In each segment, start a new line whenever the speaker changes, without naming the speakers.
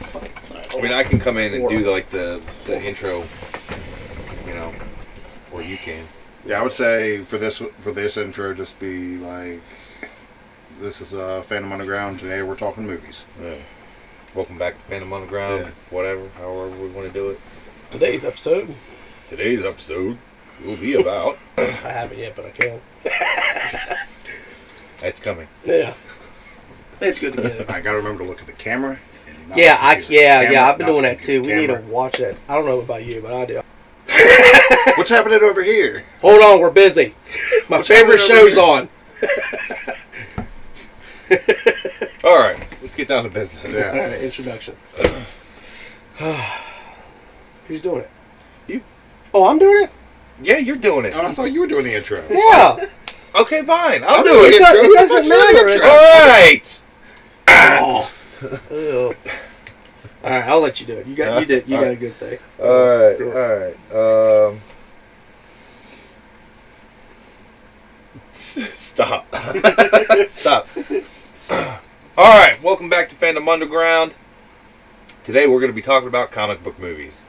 I mean, I can come in and do like the intro, you know, or you can.
Yeah, I would say for this intro, just be like, this is Fandom Underground. Today we're talking movies.
Yeah. Welcome back to Fandom Underground.
Yeah.
Whatever, however we want to do it.
Today's episode
will be about.
I haven't yet, but I can.
It's coming.
Yeah. It's good to get it.
I gotta remember to look at the camera. And not
Yeah,
the computer. Camera,
I've been
not
doing
the
that too. We need to
camera.
watch that. I don't know about you, but I do.
What's happening over here?
Hold on, we're busy. My favorite show's on.
All right, let's get down to business.
Yeah.
All right, introduction. Who's doing it?
You.
Oh, I'm doing it?
Yeah, you're doing it.
Oh, I thought you were doing the intro.
Yeah.
Okay, fine. I'll do
doing
it.
the intro.
It doesn't matter.
All right.
Ew. All right, I'll let you do it. You got a good thing.
All right. Stop. Stop. All right, welcome back to Fandom Underground. Today we're going to be talking about comic book movies.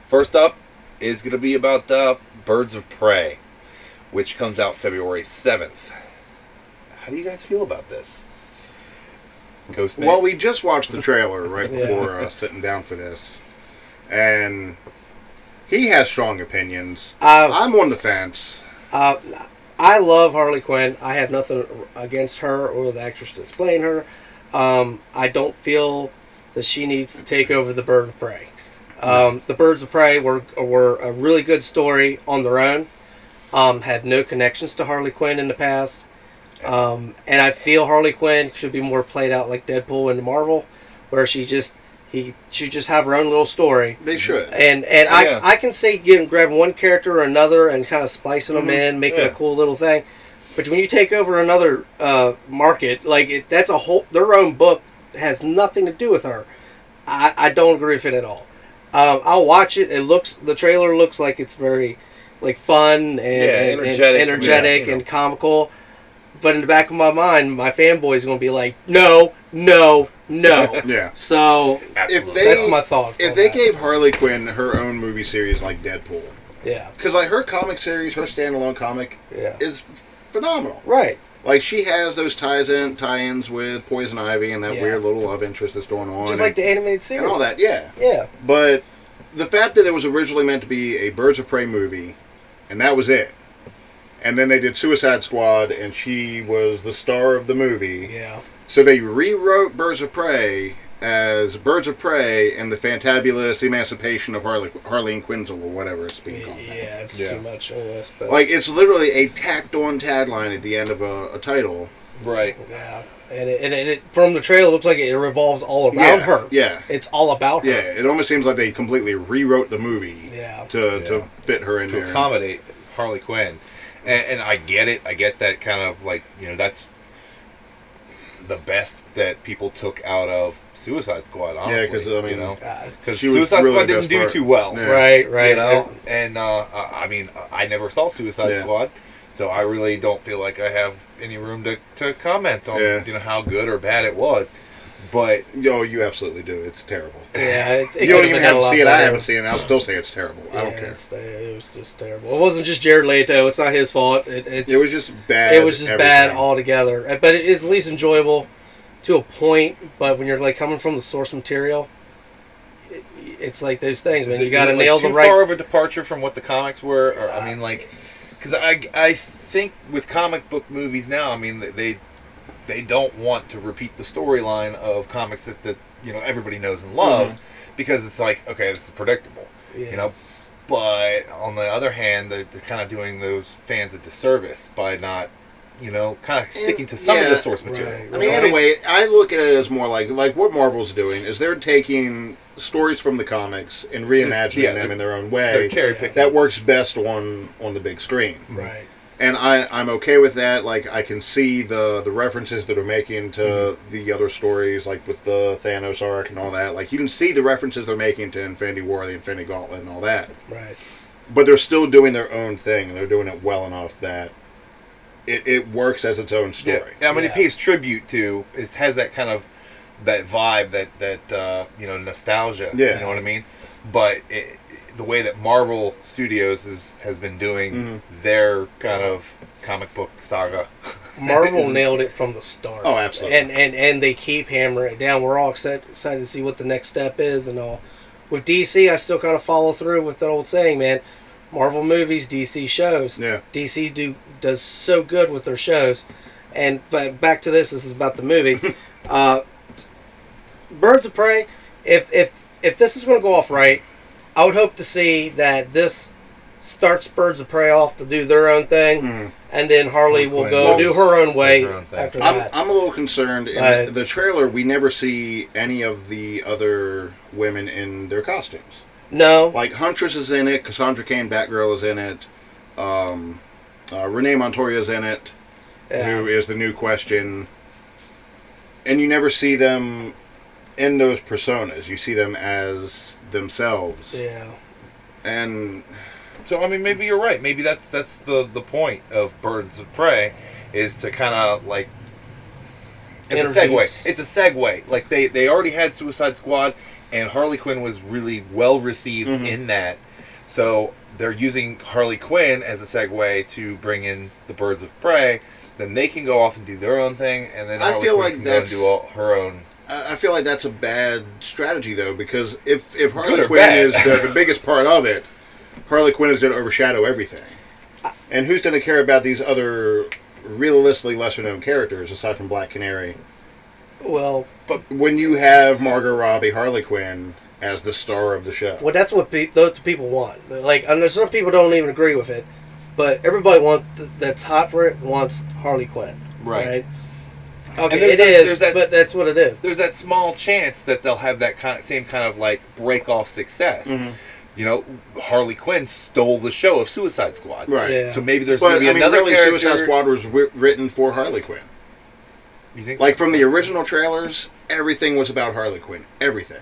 First up is going to be about Birds of Prey, which comes out February 7th. How do you guys feel about this? Ghost Man?
Well, we just watched the trailer right
Yeah.
before sitting down for this, and he has strong opinions.
Uh,
I'm on the fence.
I love Harley Quinn. I have nothing against her or the actress that's playing her. I don't feel that she needs to take over the Bird of Prey. The Birds of Prey were a really good story on their own. Had no connections to Harley Quinn in the past. And I feel Harley Quinn should be more played out like Deadpool in Marvel, where she just have her own little story.
They should.
And
Yeah.
I can see grabbing one character or another and kind of splicing them in, making a cool little thing. But when you take over another market, that's a whole their own book has nothing to do with her. I don't agree with it at all. I'll watch it. The trailer looks like it's very fun and energetic
yeah,
and comical. But in the back of my mind, my fanboy is going to be like, no.
Yeah.
So that's my thought.
If they gave Harley Quinn her own movie series like Deadpool,
yeah,
because her comic series, her standalone comic, is phenomenal.
Right.
Like she has those tie-ins with Poison Ivy and that weird little love interest that's going on,
just like the animated series
and all that. Yeah.
Yeah.
But the fact that it was originally meant to be a Birds of Prey movie, and that was it. And then they did Suicide Squad, and she was the star of the movie.
Yeah.
So they rewrote Birds of Prey as Birds of Prey and the Fantabulous Emancipation of Harleen Quinzel, or whatever it's being called.
Yeah, it's too much almost. But
Like, it's literally a tacked-on tagline at the end of a title.
Right.
yeah, and it from the trailer it looks like it revolves all around her.
Yeah.
It's all about her.
Yeah, it almost seems like they completely rewrote the movie to fit her in there.
To accommodate Harley Quinn. And I get it. I get that kind of that's the best that people took out of Suicide Squad, honestly.
Yeah, because, I mean,
because
she was
Suicide
really
Squad
the
didn't
best
do
part.
too well.
Yeah.
Right.
You know? And, I mean, I never saw Suicide Squad, so I really don't feel like I have any room to comment on, how good or bad it was. But
you absolutely do. It's terrible.
Yeah,
you don't even have to see it. I haven't seen it. I'll still say it's terrible. I don't care.
It was just terrible. It wasn't just Jared Leto. It's not his fault. It
was just bad.
It was just bad altogether. But it is at least enjoyable to a point. But when you're coming from the source material, it's like those things, man. You got to nail the right.
Too far of a departure from what the comics were. Or, I mean, because I think with comic book movies now, I mean they don't want to repeat the storyline of comics that everybody knows and loves, because it's like, okay, this is predictable, but on the other hand, they're kind of doing those fans a disservice by not kind of sticking to some of the source material.
Right.
I mean, in a way, I look at it as more like what Marvel's doing is they're taking stories from the comics and reimagining them in their own way.
They're cherry picking.
That works best on the big screen.
Right.
And I'm okay with that. Like, I can see the references that are making to the other stories, like with the Thanos arc and all that. Like, you can see the references they're making to Infinity War, the Infinity Gauntlet, and all that.
Right.
But they're still doing their own thing, and they're doing it well enough that it works as its own story.
Yeah, I mean, it pays tribute to, it has that kind of, that vibe, that nostalgia.
Yeah.
You know what I mean? But the way that Marvel Studios has been doing their kind of comic book saga.
Marvel nailed it from the start.
Oh, absolutely.
And they keep hammering it down. We're all excited to see what the next step is and all. With DC, I still kind of follow through with that old saying, man. Marvel movies, DC shows.
Yeah.
DC does so good with their shows. But back to this is about the movie. Birds of Prey, if this is going to go off right, I would hope to see that this starts Birds of Prey off to do their own thing, and then Harley will go do her own way after that.
I'm a little concerned. In the trailer, we never see any of the other women in their costumes.
No.
Like, Huntress is in it, Cassandra Cain, Batgirl is in it, Renee Montoya is in it, who is the new Question. And you never see them in those personas. You see them as themselves.
Yeah.
And
so, I mean, maybe you're right. Maybe that's the point of Birds of Prey, is to kind of, like, it's a segue. It's a segue. Like, they already had Suicide Squad, and Harley Quinn was really well received in that. So they're using Harley Quinn as a segue to bring in the Birds of Prey. Then they can go off and do their own thing, and then Harley Quinn can go and do her own.
I feel like that's a bad strategy, though, because if Harley Quinn is the biggest part of it, Harley Quinn is going to overshadow everything. And who's going to care about these other realistically lesser-known characters, aside from Black Canary?
Well,
but when you have Margot Robbie, Harley Quinn, as the star of the show.
Well, that's what those people want. Like, and there's some people don't even agree with it, but everybody that's hot for it wants Harley Quinn. Right? Okay, it is, but that's what it is.
There's that small chance that they'll have that same kind of, like, break-off success. You know, Harley Quinn stole the show of Suicide Squad.
Right.
Yeah.
So maybe there's going to be another character.
Suicide Squad was written for Harley Quinn.
You think
like, from the original trailers, everything was about Harley Quinn. Everything.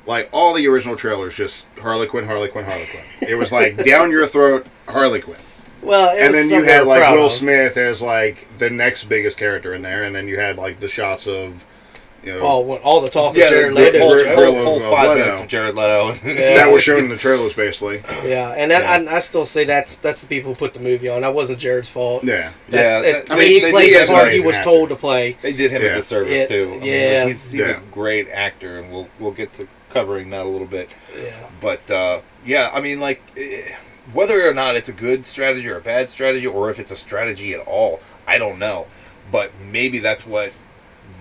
Like, all the original trailers, just Harley Quinn, Harley Quinn, Harley Quinn. It was like, down your throat, Harley Quinn.
Well,
and then you had, like, Will Smith as, like, the next biggest character in there, and then you had, like, the shots of, you know...
all the talk of Jared Leto.
Whole 5 minutes of Jared Leto.
That was shown in the trailers, basically.
Yeah, and I still say that's the people who put the movie on. That wasn't Jared's fault.
Yeah.
I mean, he played the part he was told to play.
They did him a disservice, too. I
mean,
he's a great actor, and we'll get to covering that a little bit.
Yeah.
But, I mean, like... whether or not it's a good strategy or a bad strategy, or if it's a strategy at all, I don't know. But maybe that's what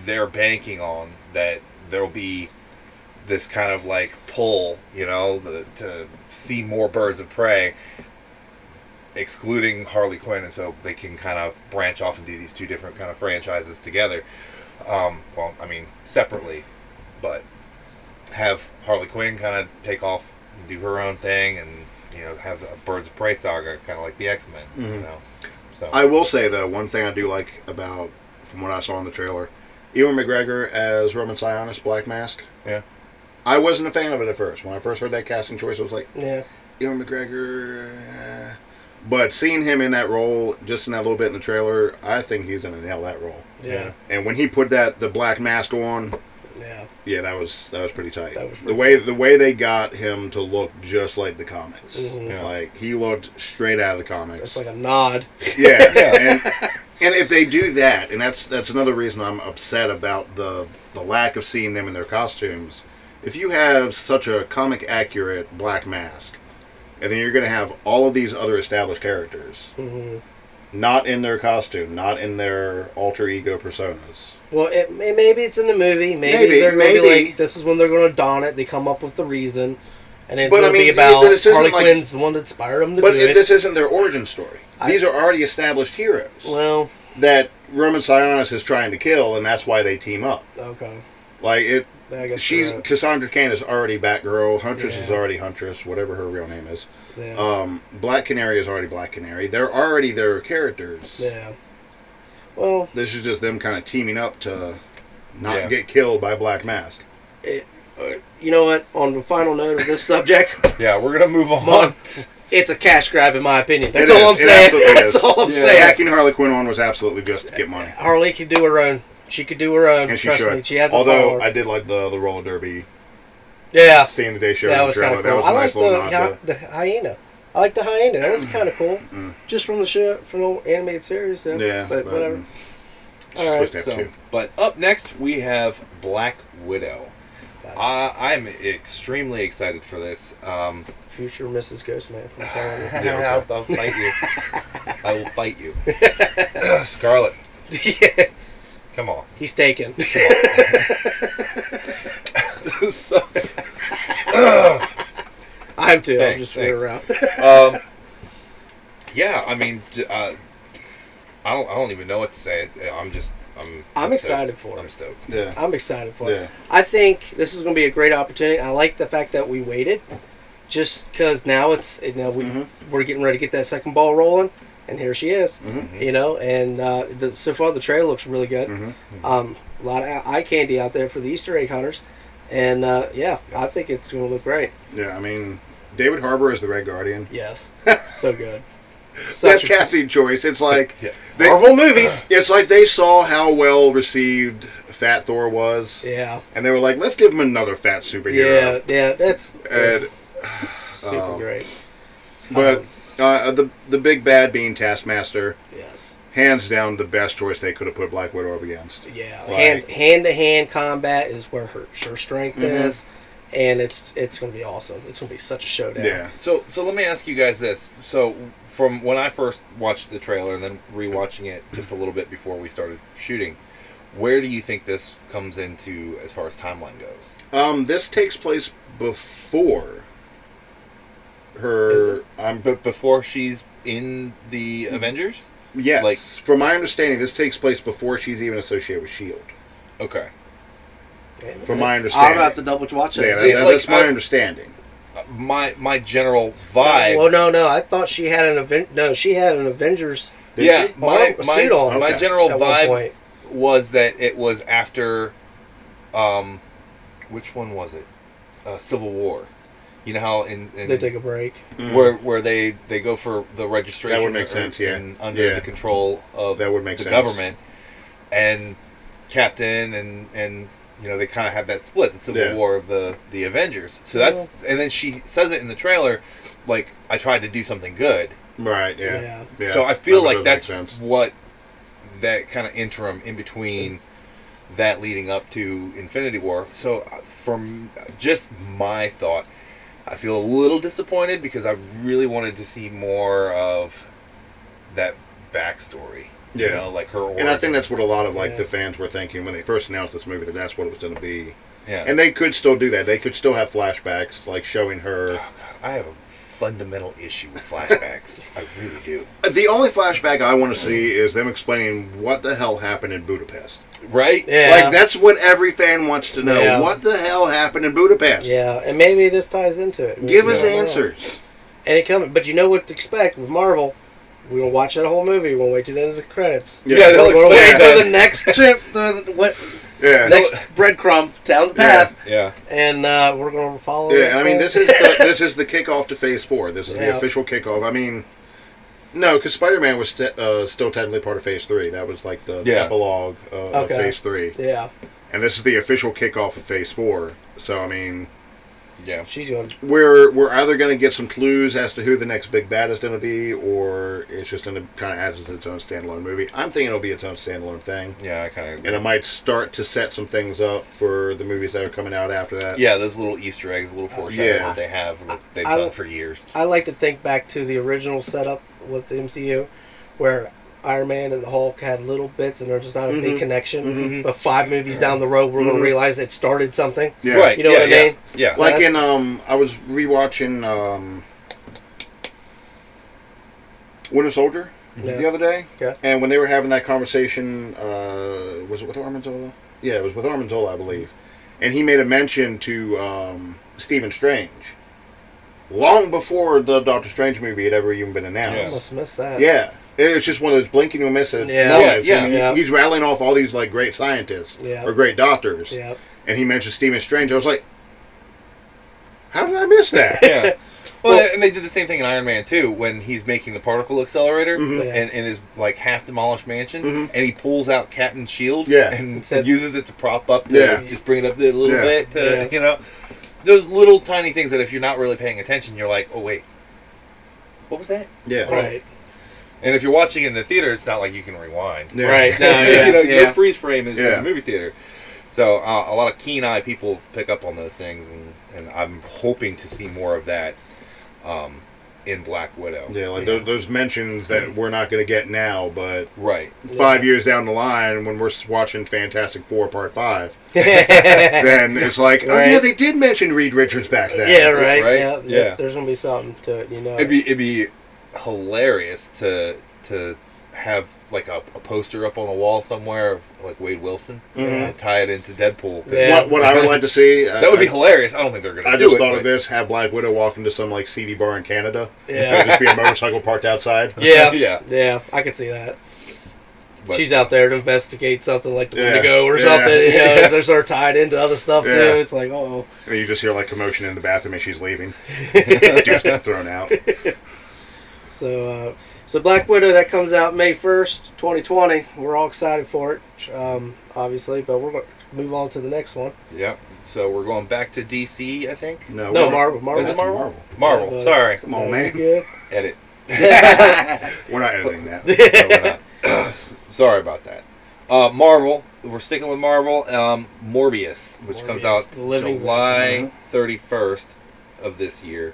they're banking on, that there'll be this kind of, like, pull, you know, to see more Birds of Prey, excluding Harley Quinn, and so they can kind of branch off and do these two different kind of franchises together. Well, I mean, separately, but have Harley Quinn kind of take off and do her own thing, and you know, have a Birds of Prey saga, kind of like the X-Men, you know. So
I will say, though, one thing I do like about, from what I saw in the trailer, Ewan McGregor as Roman Sionis, Black Mask.
Yeah.
I wasn't a fan of it at first. When I first heard that casting choice, I was like, Ewan McGregor. But seeing him in that role, just in that little bit in the trailer, I think he's going to nail that role.
Yeah.
And when he put the Black Mask on... Yeah, that was pretty tight. The way they got him to look just like the comics. Like, he looked straight out of the comics.
It's like a nod.
Yeah. And if they do that, and that's another reason I'm upset about the lack of seeing them in their costumes. If you have such a comic accurate Black Mask, and then you're going to have all of these other established characters not in their costume, not in their alter ego personas.
Well, maybe it's in the movie. Maybe they're going to be like, this is when they're going to don it. They come up with the reason. And it's going to be about Harley Quinn's the one that inspired them to do it.
But this isn't their origin story. These are already established heroes.
Well...
that Roman Sionis is trying to kill, and that's why they team up.
Okay.
Like,
I guess
she's
you're right.
Cassandra Cain is already Batgirl. Huntress is
Yeah.
already Huntress, whatever her real name is.
Yeah.
Black Canary is already Black Canary. They're already their characters.
Yeah. Well,
This is just them kind of teaming up to not
Yeah.
get killed by Black Mask.
you know what? On the final note of this subject,
Yeah, we're gonna move on.
Mon, it's a cash grab in my opinion. That's
It
all
is.
I'm
It
saying.
absolutely
That's
is.
all I'm
Yeah.
saying.
Hacking Harley Quinn on was absolutely just to get money.
Harley could do her own. She could do her own.
And she
Trust
should.
me. She has a
Although
power.
I did like the roller derby
Yeah.
scene that they showed
That
in the
was kind
trailer.
of
That
cool.
was
I
a
like
nice little nod to
the hyena. I like the hyena. That was kind of cool. Just from the show, from the old animated series. Yeah.
Yeah,
But whatever. All right.
supposed to have
So,
two.
but up next we have Black Widow. I'm extremely excited for this.
Future Mrs. Ghostman. I'm telling you.
Yeah,
I'll fight you. I will fight you. Scarlet,
Yeah.
come on.
He's taken.
So,
I'm too. I'm
Thanks,
just fooling
thanks.
around.
yeah, I mean, I don't even know what to say. I'm
excited for
I'm
it.
stoked.
Yeah.
I'm excited for
Yeah.
it. I think this is going to be a great opportunity. I like the fact that we waited, just because now it's we're getting ready to get that second ball rolling, and here she is. And so far the trailer looks really good. A lot of eye candy out there for the Easter egg hunters, and I think it's going to look great.
Yeah, I mean, David Harbour is the Red Guardian.
Yes, so good.
That's casting choice. It's like
Yeah.
Marvel movies.
It's like they saw how well received Fat Thor was,
Yeah,
and they were like, "Let's give him another fat superhero."
yeah, that's
And,
super great.
but the big bad being Taskmaster,
Yes.
hands down the best choice they could have put Black Widow up against.
Yeah,
Like-
hand to hand combat is where her strength is, and it's going to be awesome. It's going to be such a showdown.
Yeah,
So let me ask you guys this. So from when I first watched the trailer and then rewatching it just a little bit before we started shooting, where do you think this comes into as far as timeline goes?
this takes place before her.
But before she's in the Avengers?
Yes,
like-
from my understanding, this takes place before she's even associated with Shield.
Okay.
From my
I'll
understanding,
have to double watch it.
yeah,
See,
that's my
I-
understanding.
My general vibe.
Well, no. I thought she had an event. No, she had an Avengers
Did
yeah,
she?
suit on.
my
Okay.
general
at one
vibe
point.
was that it was after, which one was it? Civil War. You know how in
They take a break.
where they go for the registration
That would make sense, yeah.
and under
Yeah.
the control of
That would make
the
sense.
government, and Captain and they kind of have that split, the Civil War of the Avengers. So that's and then she says it in the trailer, like, I tried to do something good.
Right. Yeah.
Yeah.
So I feel
That
like
does
that's
make sense.
what that kind of interim in between that leading up to Infinity War. So from just my thought, I feel a little disappointed because I really wanted to see more of that backstory. You
Yeah.
know, like her origins.
And I think that's what a lot of
Yeah.
the fans were thinking when they first announced this movie, that that's what it was going to be.
Yeah.
And they could still do that. They could still have flashbacks, like showing her.
I have a fundamental issue with flashbacks. I really do.
The only flashback I want to see is them explaining what the hell happened in Budapest.
Right?
Yeah.
Like, that's what every fan wants to know.
Yeah.
What the hell happened in Budapest?
Yeah, and maybe this ties into it.
Give us
Yeah.
answers.
And it coming, but you know what to expect with Marvel. We're gonna watch that whole movie. We're gonna wait till the end of the credits.
Yeah, they'll
We're gonna wait
explain
till
that.
the next trip,
Yeah.
next breadcrumb down the path,
Yeah.
and we're gonna follow.
Yeah,
it.
and I mean, this is the kickoff to Phase 4. This is the
Yeah.
official kickoff. I mean, no, because Spider-Man was still technically part of Phase 3. That was like the
Yeah.
epilogue of
Okay.
Phase 3.
Yeah,
And this is the official kickoff of Phase 4. So, I mean,
Yeah.
she's going.
we're either going to get some clues as to who the next big bad is going to be, or it's just going to kind of add as its own standalone movie. I'm thinking it'll be its own standalone thing.
Yeah, I kind of.
And it might start to set some things up for the movies that are coming out after that.
Yeah, those little Easter eggs, little foreshadowing
Yeah.
that they have, that they've
I-
done for years.
I like to think back to the original setup with the MCU, where Iron Man and the Hulk had little bits, and there's just not a big connection. But 5 movies down the road, we're gonna realize it started something.
Yeah.
Right.
You know
yeah,
what I
yeah,
mean?
Yeah.
So
Like
that's-
in, I was rewatching Winter Soldier
Yeah.
the other day.
Okay.
And when they were having that conversation, was it with Armanzola? Yeah, it was with Armanzola, I believe. and he made a mention to Stephen Strange long before the Doctor Strange movie had ever even been announced.
Yeah.
I must have missed that.
Yeah. It's just one of those blink and you'll miss it
Yeah.
moments.
Yeah,
And
yeah.
he's rattling off all these like great scientists
Yeah.
or great doctors.
Yeah.
And he mentioned Stephen Strange. I was like, how did I miss that?
Yeah. Well, and they did the same thing in Iron Man 2 when he's making the particle accelerator
Mhm.
Yeah.
in his like half demolished mansion,
Mhm.
and he pulls out Captain's shield
Yeah.
and
Except-
uses it to prop up to
Yeah.
just bring it up a little
Yeah.
bit. To,
Yeah.
You know, those little tiny things that if you're not really paying attention, you're like, oh wait, what was that?
Yeah.
Right.
And if you're watching it in the theater, it's not like you can rewind.
Yeah.
Right. No, yeah.
You know,
yeah.
your freeze frame is in
Yeah.
the movie theater. So a lot of keen-eye people pick up on those things, and I'm hoping to see more of that in Black Widow.
Yeah, like
Yeah.
those mentions that we're not going to get now, but
Right.
5 years down the line, when we're watching Fantastic Four Part 5,
yeah,
then it's like, oh
Right.
yeah, they did mention Reed Richards back then.
right.
Right?
Yeah.
Yeah.
There's gonna be something to it, you know.
It'd be hilarious to have like a poster up on a wall somewhere of like Wade Wilson
Mhm.
and tie it into Deadpool.
Yeah.
What I would like to see,
That would be hilarious. I don't think they're gonna
I
do
just
it.
thought
but-
of this: have Black Widow walk into some like seedy bar in Canada.
Yeah.
There'd just be a motorcycle parked outside.
Yeah.
Yeah.
Yeah. I could see that.
but-
She's out there to investigate something like the
Yeah.
Wendigo or
Yeah.
something. You know,
Yeah.
they're sort of tied into other stuff
Yeah.
too. It's like, oh.
And you just hear like commotion in the bathroom as she's leaving. Dude's getting thrown out.
So Black Widow, that comes out May 1st, 2020. We're all excited for it, obviously, but we're going to move on to the next one.
Yep. So we're going back to DC, I think.
No,
No,
we're-
Marvel.
Is it Marvel?
Marvel.
Marvel.
Yeah, but-
Sorry.
Come on,
Yeah,
man.
Good.
Edit.
We're not editing that.
No, we're not. Sorry about that. Marvel. We're sticking with Marvel. Morbius, which comes
Morbius,
out
the living
July 31st of this year.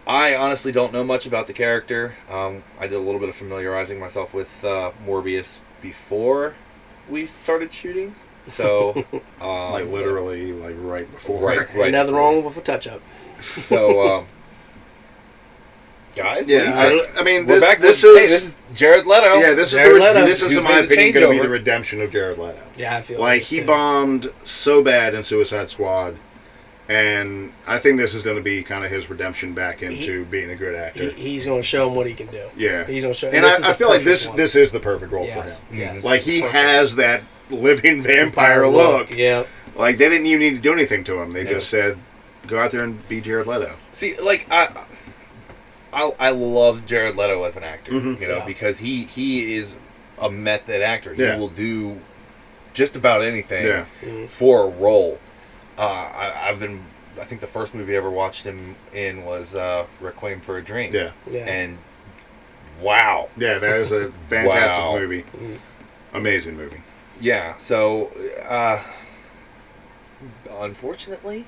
I honestly don't know much about the character. I did a little bit of familiarizing myself with Morbius before we started shooting. So,
Like literally, like right before.
right,
Ain't nothing
before.
wrong with a touch-up.
So, guys, what do you
Yeah,
think?
I mean,
We're
this,
back.
this
Hey,
is
this is Jared Leto.
yeah, this
Jared Leto.
this is
He's
in my
made the
opinion going to be
changeover.
the redemption of Jared Leto.
Yeah, I feel
Like
this
he
too.
bombed so bad in Suicide Squad, and I think this is going to be kind of his redemption back into being a good actor.
He's going to show him what he can do.
Yeah,
He's going to show.
and
this is
I
the
feel like
perfect one.
this is the perfect role
Yes,
for him.
yes.
Like he
Perfect.
has that living vampire look.
Yeah.
Like they didn't even need to do anything to him. They
Yeah.
just said, "Go out there and be Jared Leto."
See, like I love Jared Leto as an actor,
Mhm.
you know,
Yeah.
because he is a method actor. He
Yeah.
will do just about anything
Yeah,
Mm.
for a role. I think the first movie I ever watched him in was Requiem for a Dream.
yeah,
Yeah.
And wow.
yeah. That is a fantastic
Wow.
movie,
Mm.
amazing movie.
Yeah, so unfortunately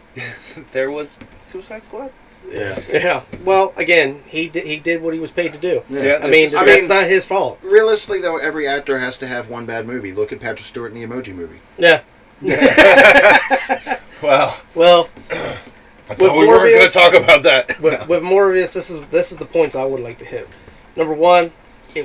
there was Suicide Squad.
Yeah.
Yeah. Well, again, he did what he was paid to do.
Yeah,
I mean,
this is
that's
true.
not his fault.
Realistically, though, every actor has to have one bad movie. Look at Patrick Stewart in the Emoji Movie.
Yeah.
Well,
Well,
I thought we weren't going
Morbius-
to talk about that.
with Morbius, this is the points I would like to hit. Number one,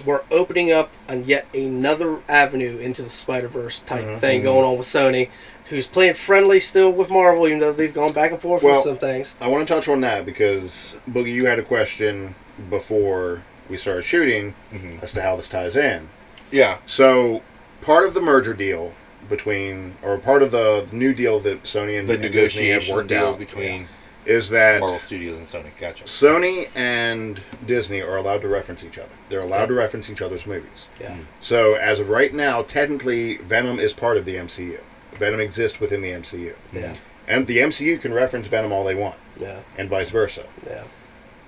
we're opening up on yet another avenue into the Spider-Verse type thing going on with Sony, who's playing friendly still with Marvel, even though they've gone back and forth
Well,
with some things.
I want to touch on that because, Boogie, you had a question before we started shooting
Mhm.
as to how this ties in.
Yeah.
So, part of the merger deal between, or part of the new deal that Sony and
The
and Disney have
negotiation
worked
deal
out
between
is that
Marvel Studios and Sony. Gotcha.
Sony and Disney are allowed to reference each other. They're allowed to reference each other's movies.
Yeah.
So, as of right now, technically, Venom is part of the MCU. Venom exists within the MCU.
Yeah.
And the MCU can reference Venom all they want,
Yeah.
and vice versa.
Yeah.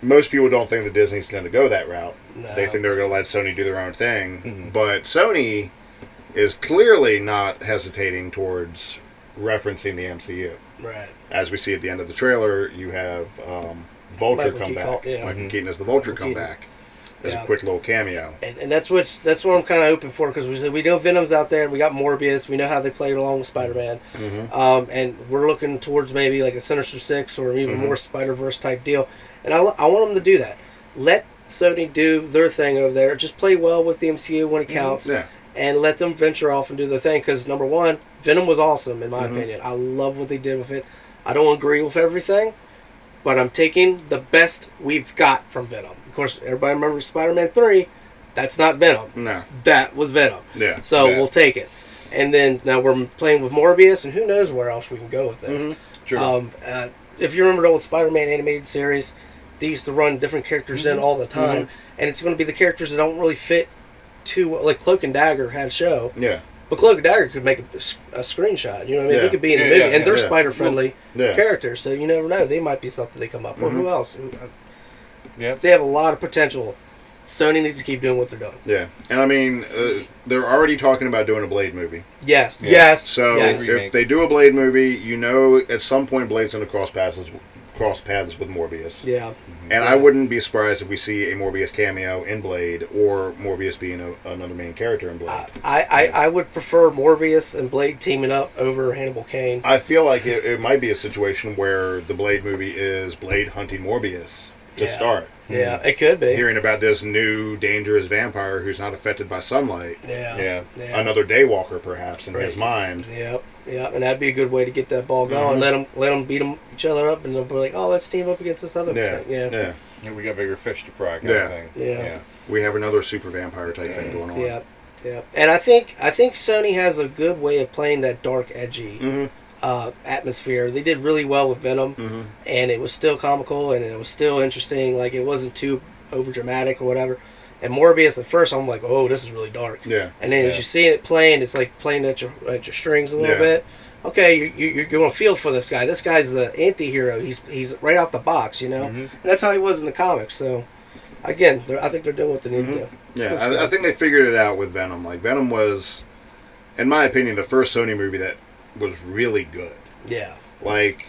Most people don't think that Disney's going to go that route.
No.
They think they're going to let Sony do their own thing.
Mhm.
But Sony is clearly not hesitating towards referencing the MCU.
Right.
As we see at the end of the trailer, you have Vulture
Michael
come
Keaton,
back.
yeah.
Michael
Mhm.
Keaton as the Vulture
Michael
come
Keaton.
back as
Yeah.
a quick little cameo.
And that's what I'm kind of hoping for, because we know Venom's out there, we got Morbius, we know how they played along with Spider-Man, and we're looking towards maybe like a Sinister Six or even more Spider-Verse type deal. And I want them to do that. Let Sony do their thing over there. Just play well with the MCU when it counts.
Yeah.
and let them venture off and do their thing. Because number one, Venom was awesome in my
Mhm.
opinion. I love what they did with it. I don't agree with everything, but I'm taking the best we've got from Venom. Of course, everybody remembers Spider-Man 3. That's not Venom.
No.
That was Venom.
Yeah.
So
Yeah.
we'll take it. And then now we're playing with Morbius, and who knows where else we can go with this.
Mhm.
True.
If you remember the old Spider-Man animated series, they used to run different characters in all the time, and it's going to be the characters that don't really fit to, like Cloak and Dagger had a show,
Yeah.
but Cloak and Dagger could make a screenshot. You know what I mean?
Yeah.
They could be in the
Yeah,
movie,
yeah,
and they're
yeah.
spider-friendly
Yeah.
characters, so you never know. They might be something they come up with. Who else?
Yeah.
They have a lot of potential. Sony needs to keep doing what they're doing.
Yeah. And I mean, they're already talking about doing a Blade movie.
Yes.
Yeah.
Yes.
So
yes.
if they do a Blade movie, you know at some point Blade's going to cross paths with Morbius.
Yeah.
And I wouldn't be surprised if we see a Morbius cameo in Blade, or Morbius being another main character in Blade.
I would prefer Morbius and Blade teaming up over Hannibal Caine.
I feel like it might be a situation where the Blade movie is Blade hunting Morbius to
Yeah.
start.
Yeah, it could be.
Hearing about this new dangerous vampire who's not affected by sunlight.
Yeah.
Yeah.
Yeah.
Another daywalker, perhaps, in
Right.
his mind.
Yep. Yeah, and that'd be a good way to get that ball going.
Mhm.
Let them beat each other up, and they'll be like, "Oh, let's team up against this other
Yeah.
thing." Yeah.
Yeah.
Yeah, we got bigger fish to fry, kind
Yeah.
of thing.
Yeah.
We have another super vampire type thing going on.
Yeah. Yeah. And I think Sony has a good way of playing that dark, edgy
Mm-hmm.
atmosphere. They did really well with Venom,
Mm-hmm.
and it was still comical, and it was still interesting. Like, it wasn't too over dramatic or whatever. And Morbius, at first, I'm like, "Oh, this is really dark."
Yeah.
And then as
Yeah.
you see it playing, it's like playing at your strings a little
Yeah.
bit. Okay, you're going to feel for this guy. This guy's the anti-hero. He's right out the box, you know?
Mhm.
And that's how he was in the comics. So, again, I think they're doing what they need to do.
Yeah,
Good
I
stuff.
think they figured it out with Venom. Like, Venom was, in my opinion, the first Sony movie that was really good.
Yeah.
Like,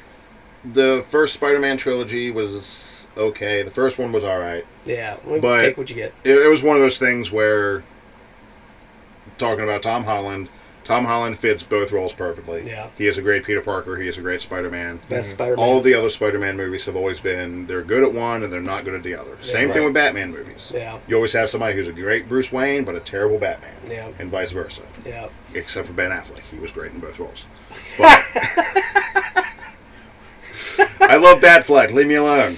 the first Spider-Man trilogy was okay. The first one was alright.
Yeah. We
But-
take what you get.
It was one of those things where, talking about Tom Holland fits both roles perfectly.
Yeah.
He is a great Peter Parker. He is a great Spider-Man.
Best Spider-Man.
All of the other Spider-Man movies have always been, they're good at one and they're not good at the other.
Yeah,
Same thing
right.
with Batman movies.
Yeah.
You always have somebody who's a great Bruce Wayne but a terrible Batman.
Yeah.
And vice versa.
Yeah.
Except for Ben Affleck. He was great in both roles. But I love Batfleck. Leave me alone.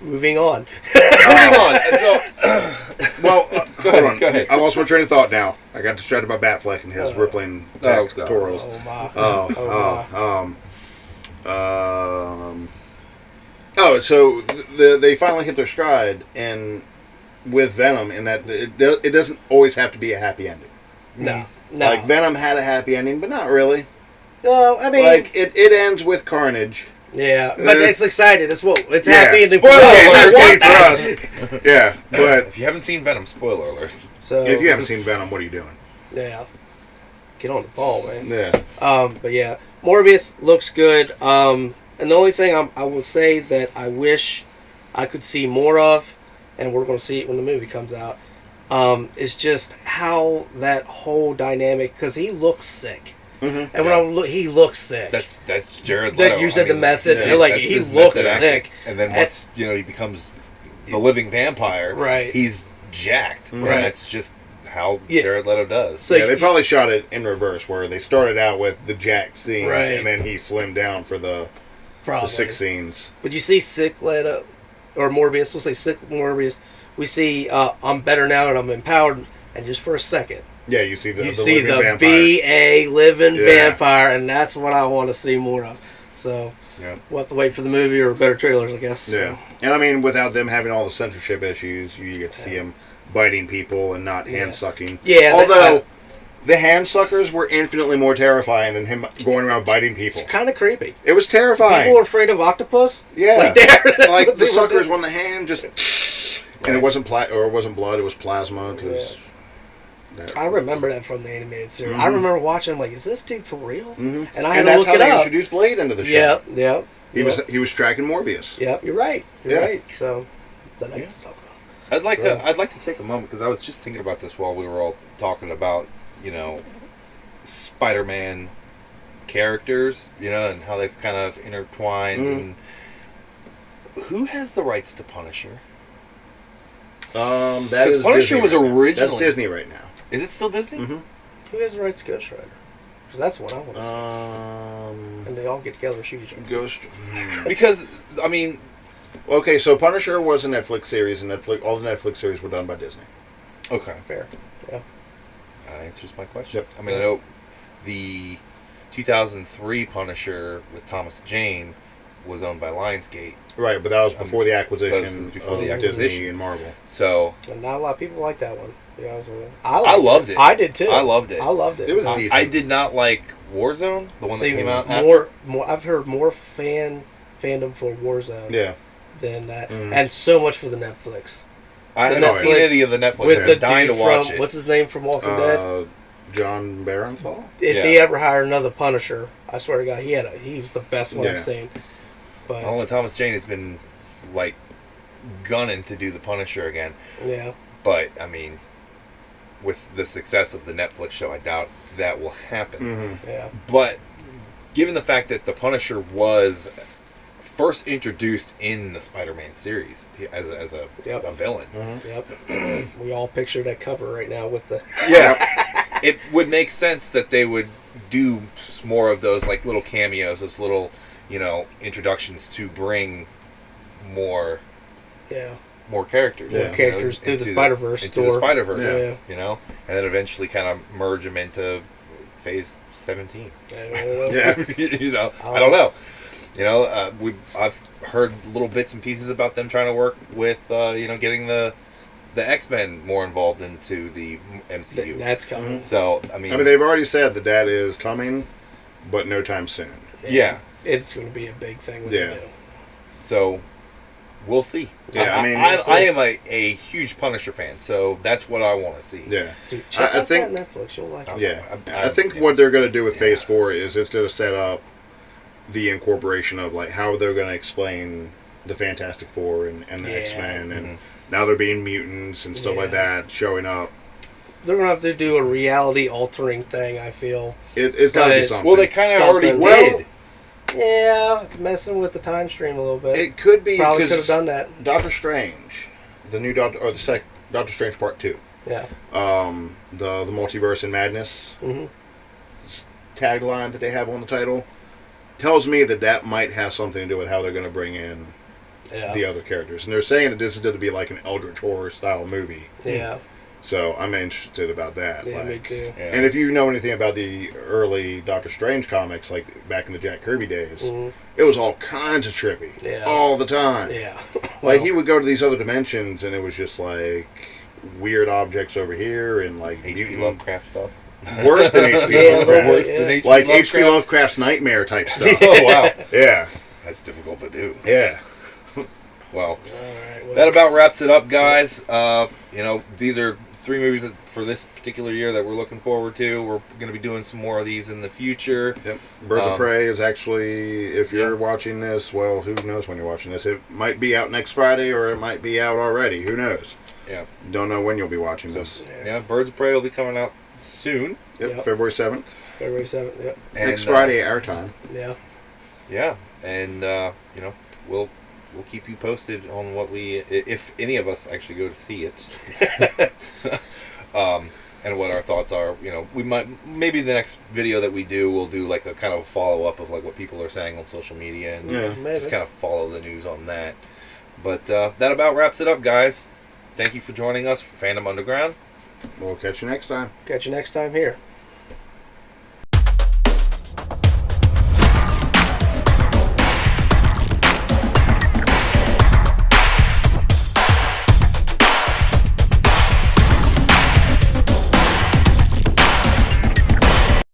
Moving on.
Moving on. So,
Well,
Go
hold
ahead,
on.
go ahead.
I lost my train of thought now. I got distracted by Batfleck and his rippling
Oh, God.
pectorals.
Oh, my.
So they finally hit their stride and with Venom in that it doesn't always have to be a happy ending.
No. No.
Like Venom had a happy ending, but not really.
Well, I mean,
Like it ends with carnage.
yeah, but it's excited. It's
Yeah.
happy and
Spoiler
I
alert.
want
for
that.
us. Yeah, but
if you haven't seen Venom, spoiler alerts.
So
if you haven't seen Venom, what are you doing?
yeah, get on the ball, man.
Yeah.
But yeah, Morbius looks good. And the only thing I will say that I wish I could see more of, and we're going to see it when the movie comes out, is just how that whole dynamic, because he looks sick.
Mm-hmm.
And when he looks sick.
That's Jared Leto.
That you said the method.
yeah,
You're like,
that's
he
his
looks
method acting.
sick.
And then once he becomes the living vampire,
Right.
he's jacked.
Right.
And that's just how
Yeah.
Jared Leto does.
So
Yeah, they probably shot it in reverse, where they started out with the Jack scenes,
Right.
and then he slimmed down for the
Probably.
sick scenes.
But you see sick Leto, or Morbius, we'll say sick Morbius. We see I'm better now and I'm empowered, and just for a second,
Yeah, you see the
you
the
see
living
the
vampire.
B.A. living
Yeah.
vampire, and that's what I want to see more of. So
Yeah.
we'll have to wait for the movie or better trailers, I guess.
Yeah, and I mean, without them having all the censorship issues, you get to see him biting people and not hand sucking.
Yeah,
although the hand suckers were infinitely more terrifying than him going around biting people.
It's kind of creepy.
It was terrifying.
People were afraid of octopus.
Yeah,
Like, that's
like
what
the
they were
suckers
doing.
when the hand just, and it wasn't it wasn't blood, it was plasma. 'Cause
I remember that from the animated series.
Mhm.
I remember watching, like, is this dude for real?
Mhm.
And I had to
that's
look
how
it
they
up.
introduced Blade into the show.
Yeah, yeah.
He was tracking Morbius.
Yeah, you're right. You're
Yeah.
right. So, then I can stop.
I'd like
Yeah.
I'd like to take a moment because I was just thinking about this while we were all talking about, Spider-Man characters, and how they've kind of intertwined.
Mhm.
And who has the rights to Punisher?
That
Because
is
Punisher
Disney
was
right now.
originally-
That's Disney right now.
Is it still Disney?
Mm-hmm.
Who has the rights to Ghost Rider? Because that's what I want to see. And they all get together and shoot each other.
Ghost.
Because I mean,
Okay, so Punisher was a Netflix series, and all the Netflix series were done by Disney.
okay,
Fair. Yeah.
that answers my question.
Yep.
I mean, I know the 2003 Punisher with Thomas Jane was owned by Lionsgate,
Right, but that was before the
that
acquisition
was before
of
the
Disney
acquisition.
and Marvel.
so
And not a lot of people like that one. To be honest with you.
I loved it.
I did too.
I loved it.
I loved it.
It was
I,
decent.
I did not like Warzone, the one
See,
that came out after.
more. I've heard more fandom for Warzone
Yeah.
than that,
Mm.
and so much for the Netflix.
I
the
haven't
Netflix
seen any of the Netflix.
With
I'm
the
dying
dude
to watch
from
it.
what's his name from Walking Dead.
John Barenthal?
If
Yeah.
they ever hire another Punisher, I swear to God, he was the best one
Yeah.
I've seen. But
Only Thomas Jane has been like gunning to do the Punisher again.
yeah,
But I mean, with the success of the Netflix show, I doubt that will happen.
Mm-hmm.
yeah,
But given the fact that the Punisher was first introduced in the Spider-Man series as a
Yep.
villain,
yep. We all picture that cover right now with the
yeah, it would make sense that they would do more of those like little cameos, those little introductions to bring more
yeah.
characters,
More
characters through the Spider-Verse
into the
store.
Spider-Verse,
Yeah.
and then eventually kind of merge them into Phase 17.
Yeah.
I don't know. I've heard little bits and pieces about them trying to work with, getting the X-Men more involved into the MCU.
That's coming.
So I mean,
they've already said that is coming, but no time soon.
yeah.
It's going to be a big thing when
Yeah.
they do.
So we'll see.
Yeah,
I am a huge Punisher fan, so that's what I want to see.
Yeah.
Dude, check
I
out
think-
that Netflix. You'll like it.
Yeah.
I
I think what they're going to do with Phase 4 is it's going to set up the incorporation of like how they're going to explain the Fantastic Four and the
Yeah.
X-Men, and now they're being mutants and stuff like
Yeah.
that showing up.
They're going to have to do a reality-altering thing, I feel.
It's got to be
But-
something.
Well, they kind of already
Something.
did.
Yeah, messing with the time stream a little bit.
It could be
Probably could have
because
done that.
Doctor Strange, the new Doctor, or Doctor Strange Part 2,
Yeah.
the Multiverse and Madness
hmm
tagline that they have on the title tells me that might have something to do with how they're going to bring in
Yeah.
the other characters. And they're saying that this is going to be like an Eldritch horror style movie.
Yeah.
So I'm interested about that.
Yeah, me
like,
too.
Yeah.
and if you know anything about the early Doctor Strange comics, like back in the Jack Kirby days,
Mhm.
it was all kinds of trippy.
Yeah.
All the time.
Yeah.
Like
Well,
he would go to these other dimensions and it was just like weird objects over here and like
H.P.
mutant-
Lovecraft stuff.
worse than H.P.
Yeah,
Lovecraft.
Worse
yeah.
than H.P.
Like H.P.
Lovecraft.
Lovecraft's nightmare type stuff.
Oh wow,
Yeah.
that's difficult to do.
Yeah.
Well,
all right. Well,
that about wraps it up, guys. These are 3 movies for this particular year that we're looking forward to. We're going to be doing some more of these in the future.
Yep. Birds of Prey is actually, if you're
Yeah.
watching this, well, who knows when you're watching this? It might be out next Friday or it might be out already. Who knows?
Yeah.
Don't know when you'll be watching this.
Yeah, Birds of Prey will be coming out soon.
Yep,
Yep.
February 7th.
February 7th. Yep.
Next
And,
Friday, our time.
Yeah.
Yeah, and we'll keep you posted on what if any of us actually go to see it, and what our thoughts are. We maybe the next video that we do, we'll do like a kind of follow up of like what people are saying on social media and
Yeah.
Maybe.
just kind of follow the news on that. But that about wraps it up, guys. Thank you for joining us for Fandom Underground.
We'll catch you next time.
Catch you next time here.